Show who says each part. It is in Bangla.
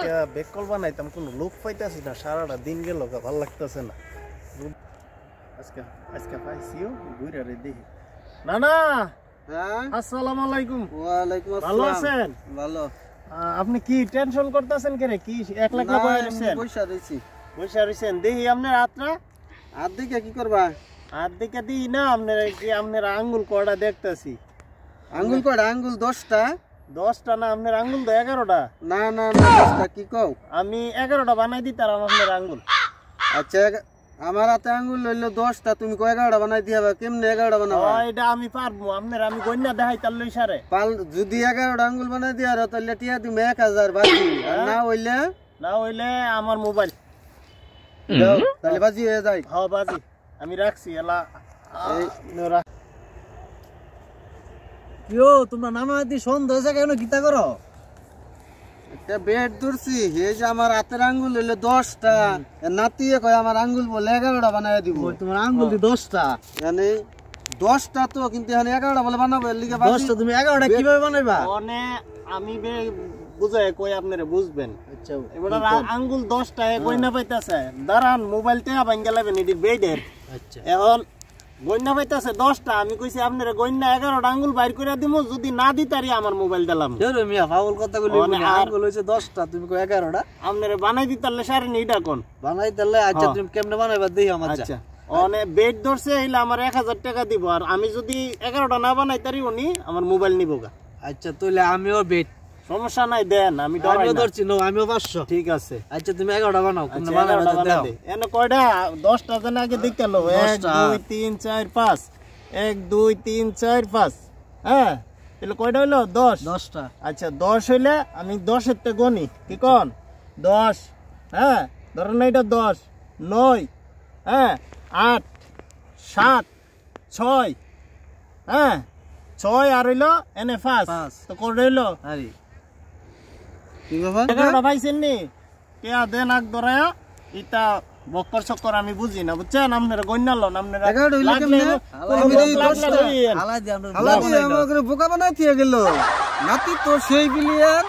Speaker 1: আজকে বেকল বানাইতাম কোনো লোক পাইতাছি না, সারাটা দিন গেল ভালো লাগতেছে না। আজকে আজকে পাইছিও ঘুরে রে দেখি। না না,
Speaker 2: হ্যাঁ
Speaker 1: আসসালামু আলাইকুম।
Speaker 2: ওয়ালাইকুম আসসালাম।
Speaker 1: ভালো আছেন?
Speaker 2: ভালো।
Speaker 1: আপনি কি টেনশন করতেছেন কেরে? কি একলা একলা বসে আছেন? বসে আছেন দেখি আপনার হাতটা।
Speaker 2: হাত দিকে কি করবা?
Speaker 1: হাত দিকে দিই না, আপনার আঙ্গুল কয়টা দেখতেছি।
Speaker 2: আঙ্গুল কয়টা? আঙ্গুল 10টা।
Speaker 1: 10টা না, আপনার আঙ্গুল তো 11টা।
Speaker 2: না না না 10টা কি কও?
Speaker 1: আমি 11টা বানাই দিতাম আপনার আঙ্গুল।
Speaker 2: আচ্ছা আমার হাতে আঙ্গুল হইলো 10টা, তুমি কয় 11টা বানাই দিবা? কেমনে 11টা বানাবা?
Speaker 1: এটা আমি পারবো, আপনার আমি গন্যা দেখাই তার লই সারে।
Speaker 2: যদি 11টা আঙ্গুল বানাই দিয়া তাহলে টিয়া তুমি 1000 বাজি, আর না হইলে
Speaker 1: আমার মোবাইল
Speaker 2: দাও, তাহলে বাজি হয়ে যায়।
Speaker 1: হ্যাঁ বাজি আমি রাখছি। এলা
Speaker 3: কিও তোমরা নামা দি সন্দেহ হয়েছে কেন? গীতা করো
Speaker 2: একটা বেড ধরছি, এই যে আমার হাতের আঙ্গুল হইলো 10টা, নাতিয়ে কয় আমার আঙ্গুল বলে 11টা বানাই দিব।
Speaker 3: তোমার আঙ্গুল দি 10টা,
Speaker 2: মানে 10টা তো, কিন্তু এখানে 11টা বলে বানাবো, এর লিগে
Speaker 3: 10টা তুমি 11টা কিভাবে বানাইবা?
Speaker 1: মানে আমি বুঝাই কই আপনারা বুঝবেন।
Speaker 3: আচ্ছা
Speaker 1: এবার আঙ্গুল 10টা গয়না পাইতাছে, দাঁড়ান মোবাইল তে ভাঙ্গা লাবেন এটি বেডের।
Speaker 3: আচ্ছা
Speaker 1: এখন গয়না পাইতাছে 10টা, আমি কইছি আপনারা গয়না 11টা আঙ্গুল বাইর করে দিমু, যদি না দিতারি আমার মোবাইল দিলাম।
Speaker 3: ধরো মিয়া ফাউল কথা কইলি, আঙ্গুল হইছে 10টা, তুমি কই 11টা?
Speaker 1: আপনারা বানাই দিতারলে সারে নিডা কোন
Speaker 3: বানাই দিলে। আচ্ছা তুমি কেমনে বানাইবা দেই আমার।
Speaker 1: আচ্ছা অনে বেড ধরছে হইলে আমার 1000 টাকা দিব, আর আমি যদি 11টা না বানাই তারি উনি আমার মোবাইল নিবগা।
Speaker 3: আচ্টা তাহলে আমিও বেট,
Speaker 1: সমস্যা নাই, দেন আমি
Speaker 3: আমিও ধরছি নো, আমিও 500।
Speaker 1: ঠিক আছে
Speaker 3: আচ্ছা তুমি 11টা বানাও, কোন
Speaker 1: আচ্ছা,
Speaker 3: বানাইবা
Speaker 1: 11টা
Speaker 3: দাও।
Speaker 1: এনে কয়টা? 10টা জানা আগে দেখতে লো। 1 2 3 4 5, 1 2 3 4 5। হ্যাঁ তাহলে কয়টা হইলো? 10টা। আচ্ছা 10 হইলে আমি 10 এর তে গনি, কি কোন? 10, হ্যাঁ ধরেন এটা 10, 9, হ্যাঁ 8, 7, 6, হ্যাঁ 6 আর হইলো এনে 5, তো কত হইলো?
Speaker 3: আরে
Speaker 2: কি বাবা
Speaker 1: 11টা পাইছেন নি? কে দেন আগ ধরায়া ইটা বক্কর চক্কর আমি বুঝি না, বুঝছেন? আপনারা গন্যালো আপনারা
Speaker 2: 11টা হইলো কেমনে?
Speaker 3: হালাই দি আমরা
Speaker 2: হালা দিয়ে আমাকে বোকা বানাই দিয়ে গেল নাতি তো সেই বিলিয়ার।